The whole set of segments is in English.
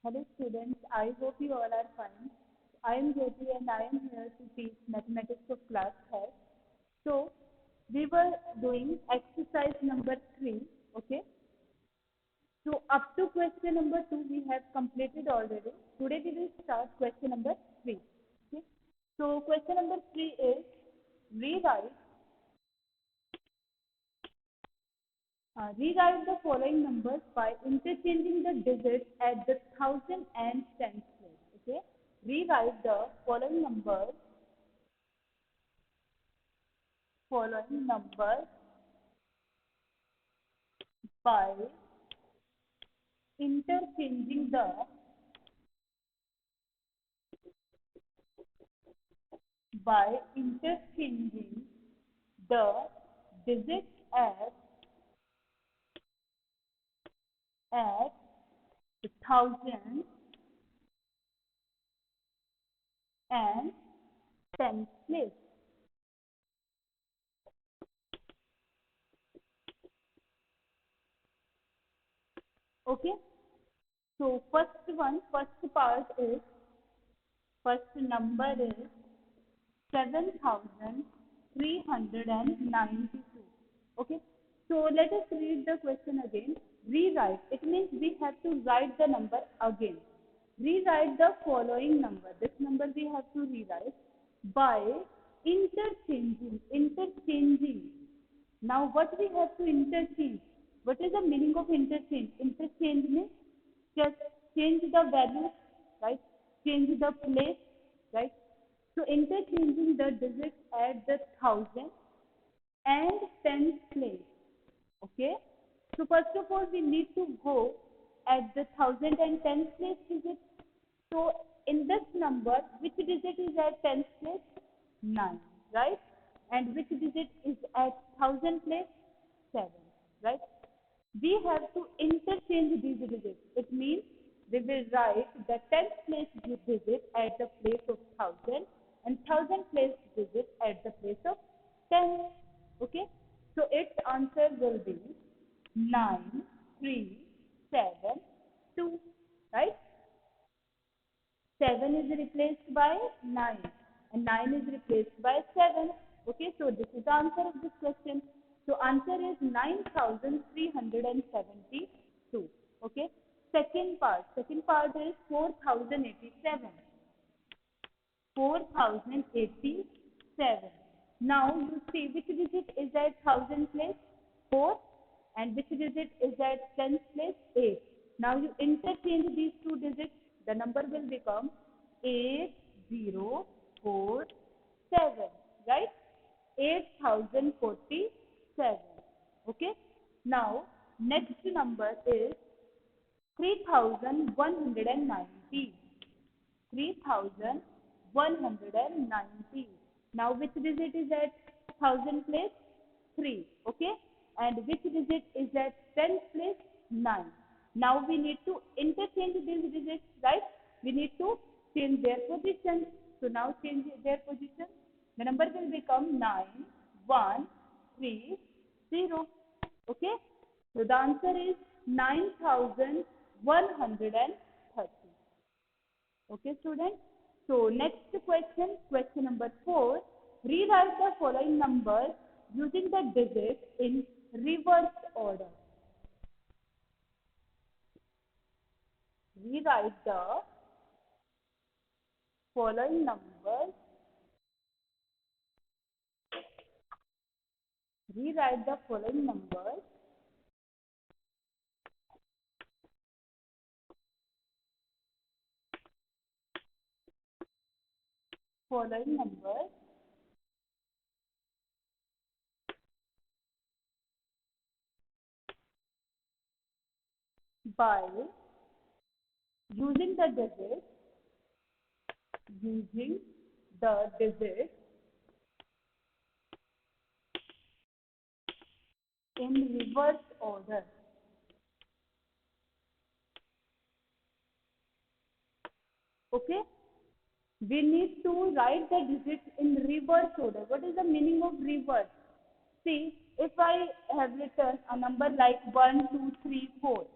Hello students, I hope you all are fine. I am Jyoti and I am here to teach mathematics of class 5. So, we were doing exercise number 3, okay? So, up to question number 2 we have completed already. Today we will start question number 3, okay? So, question number 3 is rewrite, rewrite the following numbers by interchanging the digits at the thousand and tens place, okay? Rewrite the following numbers by interchanging interchanging the digits at the thousand and tens place. Okay. So first number is 7,392. Okay. So let us read the question again. Rewrite. It means we have to write the number again. Rewrite the following number. This number we have to rewrite by interchanging. Now what we have to interchange? What is the meaning of interchange? Interchange means just change the value, right? Change the place, right? So interchanging the digits at the thousand and tens place. Okay. So first of all, we need to go at the thousand and tens place digit. So in this number, which digit is at tens place? 9, right? And which digit is at thousand place? 7, right? We have to interchange these digits. It means we will write the tens place digit at the place of thousand and thousand place digit at the place of 10. Okay? So its answer will be 9,372, right? 7 is replaced by 9 and 9 is replaced by 7. Okay, so this is the answer of this question. So answer is 9,372. Okay, second part is 4,087. 4,087. Now you see which digit is at thousand place? 4. And which digit is at tens place? 8. Now you interchange these two digits. The number will become 8047. Right? 8,047. Okay? Now next number is 3,190. 3,190. Now which digit is at thousand place? 3. Okay. And which digit is at tens place? 9. Now we need to interchange these digits, right? We need to change their position. So now change their position. The number will become 9130. Okay. So the answer is 9,130. Okay, students. So next question number 4. Rewrite the following numbers using the digits in reverse order. Rewrite the following numbers. Rewrite the following numbers following numbers by using the digits in reverse order. Okay. We need to write the digits in reverse order. What is the meaning of reverse? See, if I have written a number like 1, 2, 3, 4,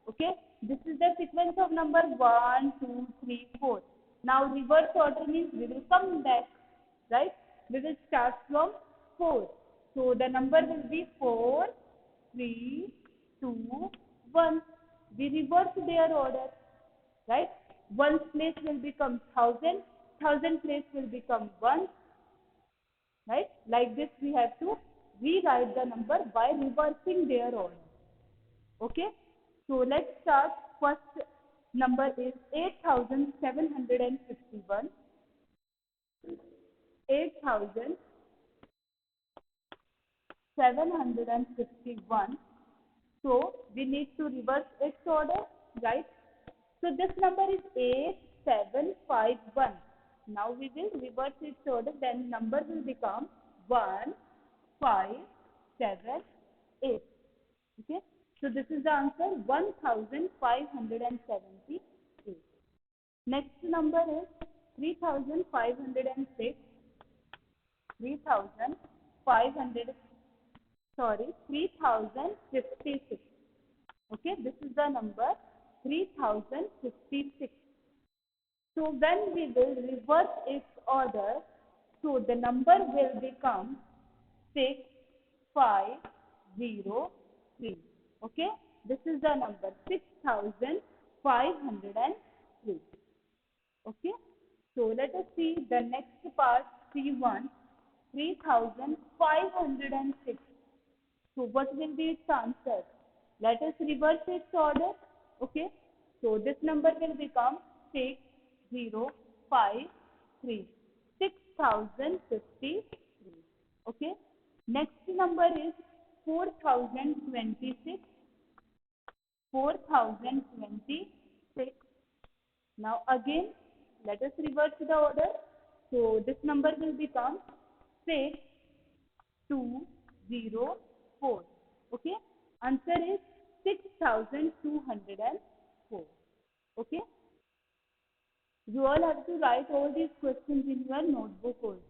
okay? This is the sequence of number 1, 2, 3, 4. Now reverse order means we will come back, right? We will start from 4. So the number will be 4, 3, 2, 1. We reverse their order, right? One's place will become 1000, 1000 place will become 1, right? Like this we have to rewrite the number by reversing their order. Okay, so let's start. First number is 8751. 8751. So we need to reverse its order, right? So this number is 8751. Now we will reverse its order, then number will become 1578. Okay, so this is the answer, 1578. Next number is 3506. 3500, sorry, 3056. Okay, this is the number 3056. So when we will reverse its order, so the number will become 6503. Okay, this is the number 6503. Okay, so let us see the next part, C1, 3506. So what will be its answer? Let us reverse its order. Okay, so this number will become 6053. 6053. Okay, next number is 4026. 4026. Now again, let us reverse the order. So this number will become 6204. Okay, answer is 6204. Okay, you all have to write all these questions in your notebook also.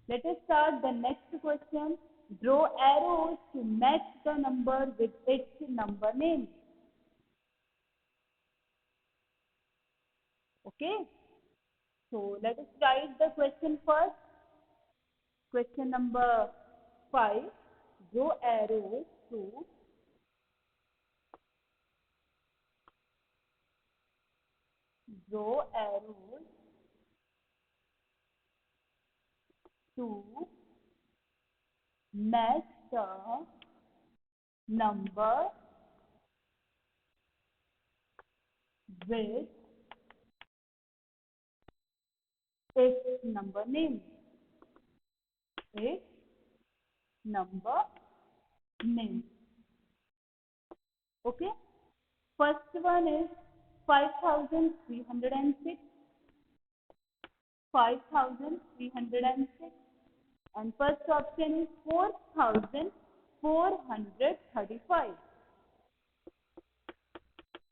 Let us start the next question. Draw arrows to match the number with its number name. Okay, so let us write the question first. Question number 5. Draw arrows to match the number with its number name. Its number name. Okay. First one is 5306. 5306. And first option is 4435.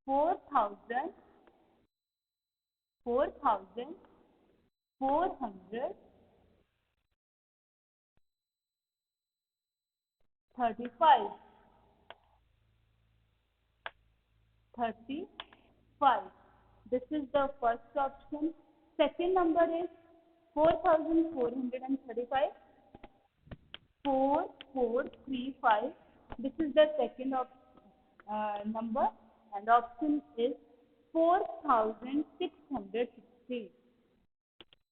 4435. 35. This is the first option. Second number is 4435. 4435. This is the second number, and option is 4660.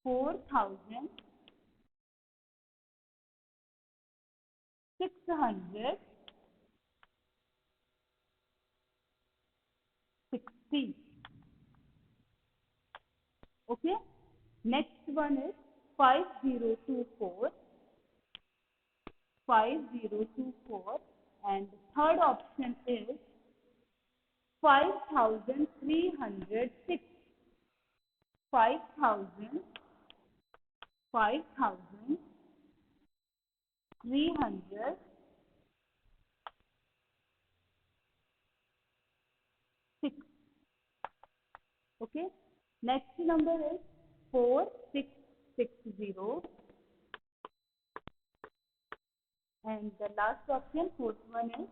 4660. Okay. Next one is 5024. 5024. And third option is 5306. 5306. Okay. Next number is 4660. And the last option, fourth one is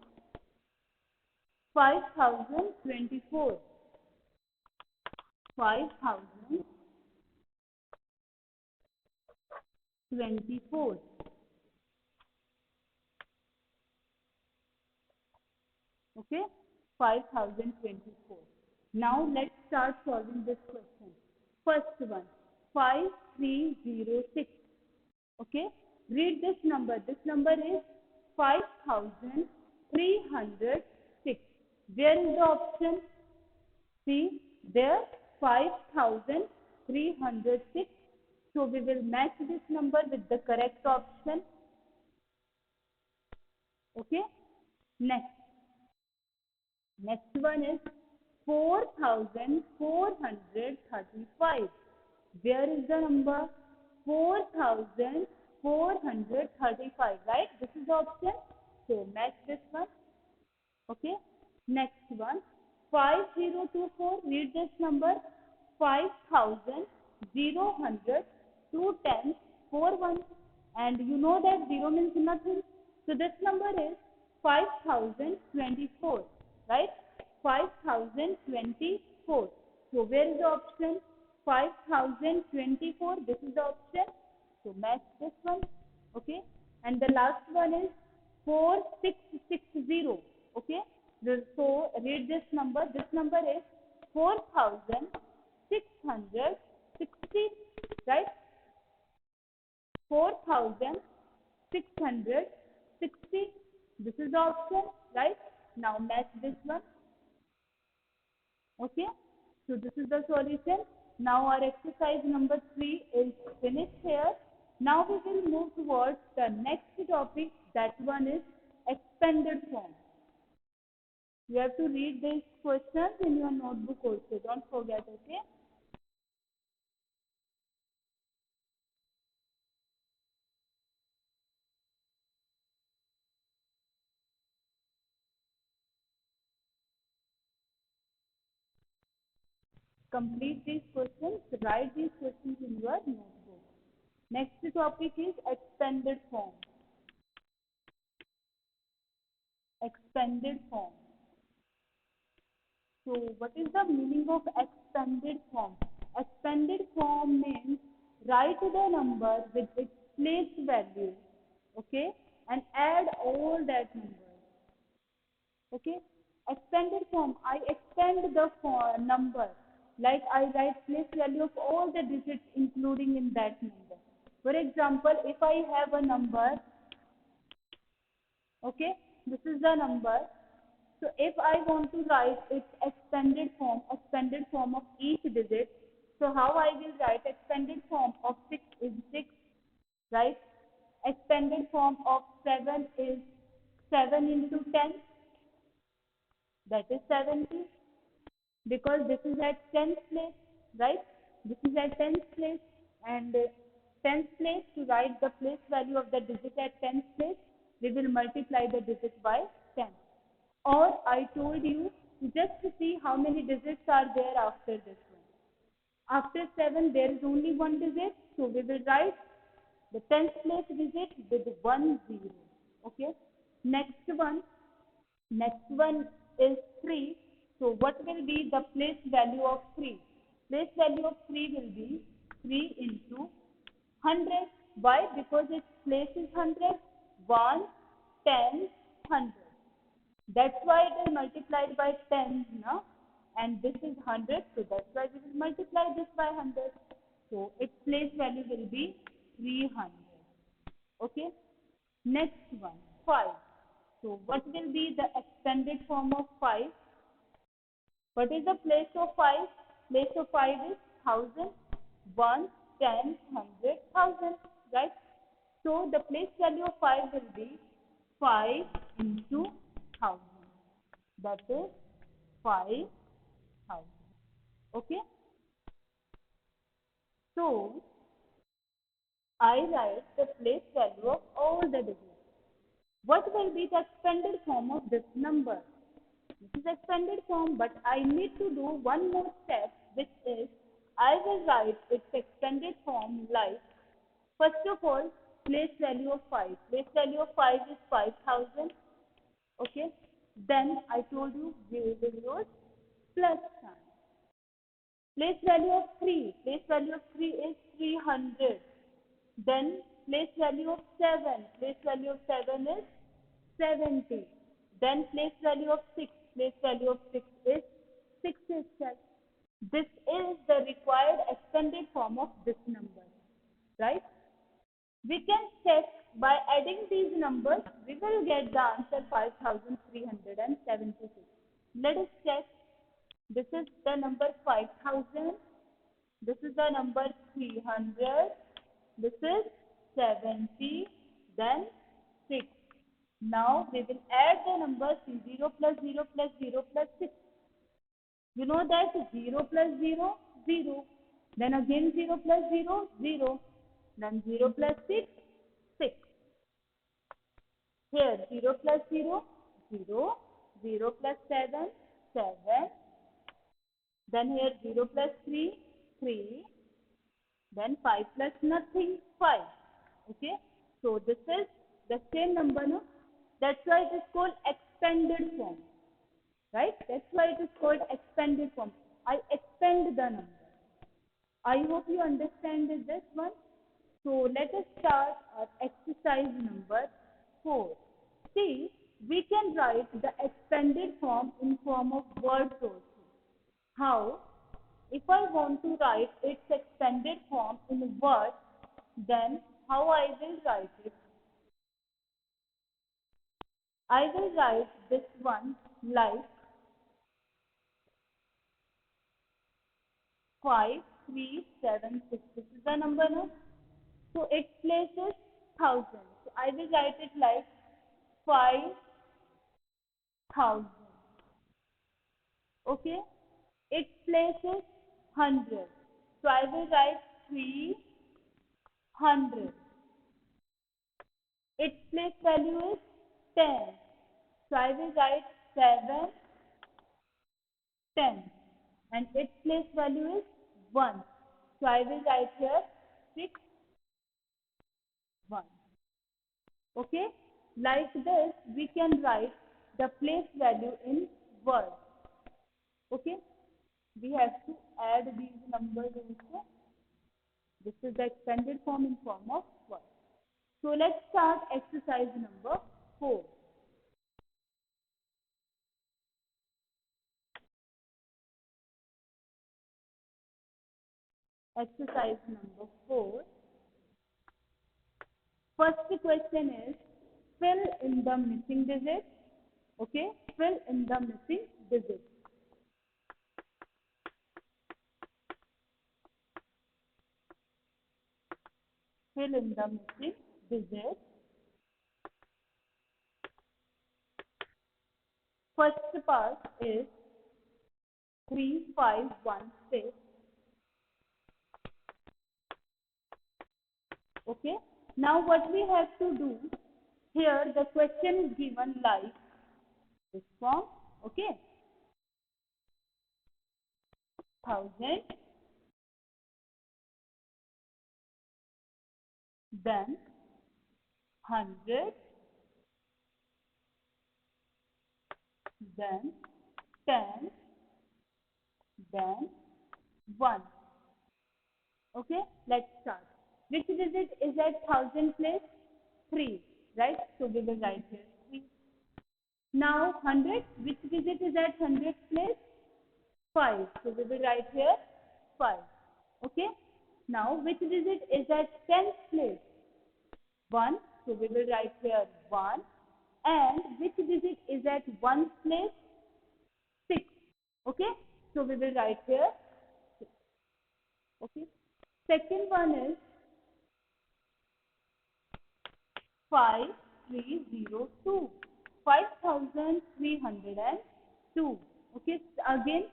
5024. 5024. Okay, 5024. Now let's start solving this question. First one, 5306. Okay, read this number. This number is 5306. Where is the option? See there, 5306. So we will match this number with the correct option. Okay, next. Next one is 4435. Where is the number? 4435, right? This is the option. So match this one. Okay. Next one, 5024. Read this number. 5000 2 10 41. And you know that 0 means nothing. So this number is 5024, right? 5024. So where is the option? 5024. This is the option. So match this one. Okay. And the last one is 4660. Okay. So read this number. This number is 4660, right? 4660. This is the option, right? Now match this one. Okay. So this is the solution. Now our exercise number 3 is finished here. Now we will move towards the next topic. That one is expanded form. You have to read these questions in your notebook also. Don't forget, okay? Complete these questions. Write these questions in your notebook. Next topic is expanded form. Expanded form. So what is the meaning of expanded form? Expanded form means write the number with its place value, okay, and add all that numbers. Okay, expanded form. I expand the number, like I write place value of all the digits including in that number. For example, if I have a number, okay, this is the number. So if I want to write its expanded form of each digit, so how I will write expanded form of 6 is 6, right? Expanded form of 7 is 7 into 10, that is 70, because this is at 10th place, right? This is at 10th place, and 10th place, to write the place value of the digit at 10th place, we will multiply the digit by 10. Or I told you just to see how many digits are there after this one. After 7, there is only one digit, so we will write the 10th place digit with 1 0. Okay. Next one is 3. So what will be the place value of 3? Place value of 3 will be 3 into 100. Why? Because its place is 100. 1, 10, 100. That's why it is multiplied by 10, no? And this is 100, so that's why we will multiply this by 100. So its place value will be 300. Okay? Next one, 5. So what will be the extended form of 5? What is the place of 5? Place of 5 is 1000, 1, 10, 100, 1000, right? So the place value of 5 will be 5 into 1000. That is 5000. Okay. So I write the place value of all the digits. What will be the expanded form of this number? This is expanded form, but I need to do one more step, which is I will write its expanded form like, first of all, place value of 5. Place value of 5 is 5000. Okay. Then I told you we will use plus sign. Place value of 3. Place value of 3 is 300. Then place value of 7. Place value of 7 is 70. Then place value of 6. Place value of 6 is 6 itself. This is the required extended form of this number, right? We can check by adding these numbers, we will get the answer 5376. Let us check. This is the number 5000. This is the number 300. This is 70. Then 6. Now we will add the numbers 0 plus 0 plus 0 plus 6. You know that 0 plus 0, 0. Then again 0 plus 0, 0. Then 0 plus 6, 6. Here 0 plus 0, 0. 0 plus 7, 7. Then here 0 plus 3, 3. Then 5 plus nothing, 5. Okay. So this is the same number, no? That's why it is called expanded form. Right? That's why it is called expanded form. I expand the number. I hope you understand this one. So let us start our exercise number 4. See, we can write the expanded form in form of words also. How? If I want to write its expanded form in words, then how I will write it? I will write this one like 5376. This is the number, no? So its place is 1000. So I will write it like 5000. Okay? Its place is 100. So I will write 300. Its place value is 10. So I will write 7, 10. And its place value is 1. So I will write here 6, 1. Okay? Like this, we can write the place value in words. Okay? We have to add these numbers also. This is the expanded form in form of words. So let's start exercise number 4. Exercise number 4. First question is fill in the missing digit. Okay, fill in the missing digit. Fill in the missing digit. First part is 3516. Okay. Now what we have to do here, the question is given like this form. Okay. 1000. Then 100. Then 10. Then 1. Okay. Let's start. Which digit is at 1000 place? 3. Right. So we will write here 3. Now 100. Which digit is at 100 place? 5. So we will write here 5. Okay. Now which digit is at 10th place? 1. So we will write here 1. And which digit is at 1st place? 6. Okay. So we will write here 6. Okay. Second one is 5302. 5302. Okay. Again,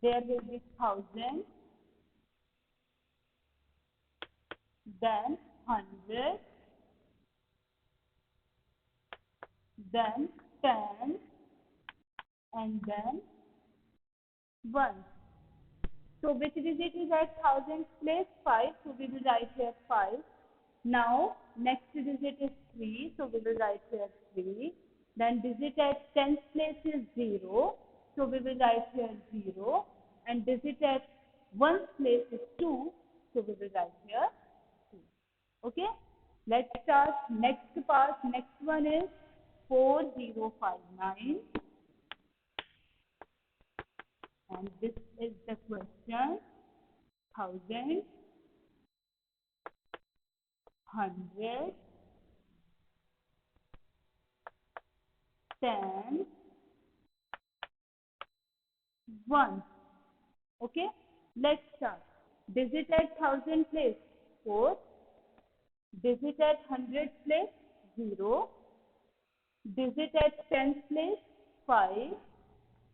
there will be 1000. Then 100. Then 10. And then 1. So which digit is at 1000 place? 5. So we will write here 5. Now next digit is 3. So we will write here 3. Then digit at tens place is 0. So we will write here 0. And digit at ones place is 2. So we will write here 2. Okay. Let's start next part. Next one is 4059. And this is the question. Thousand, hundred, ten, one. Okay. Let's start. Digit at thousand place 4. Digit at hundred place 0. Digit at tens place 5.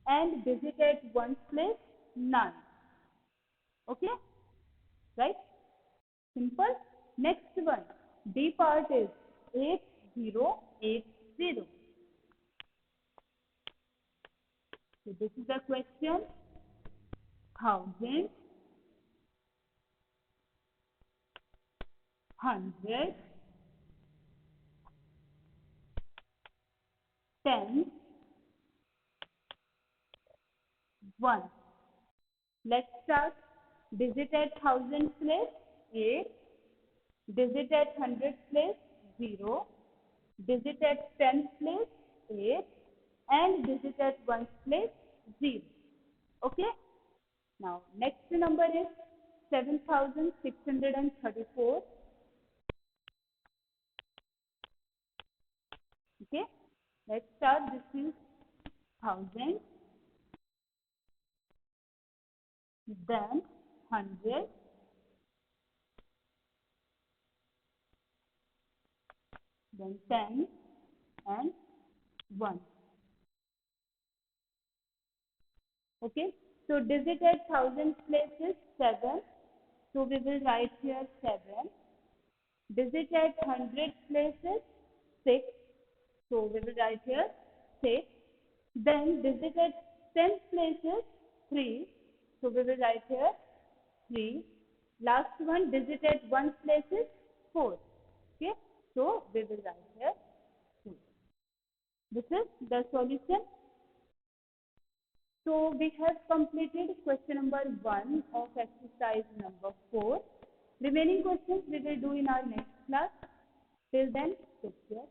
And digit at ones place 9. Okay. Right. Simple. Next one. D part is 8080. So this is the question. Thousand, hundred, ten, one. Let's start. Digit at thousand place 8. Digit at hundred place 0. Digit at ten place 8. And digit at one place 0. Okay. Now next number is 7634. Okay. Let's start. This is thousand, then hundred, then ten, and one. Okay. So digit at thousand place is 7. So we will write here 7. Digit at hundred place is 6. So we will write here 6. Then digit at tenth place is 3. So we will write here 3. Last one, digit at one place is 4. Okay. So we will write here 2. This is the solution. So we have completed question number 1 of exercise number 4. Remaining questions we will do in our next class. Till then, take care.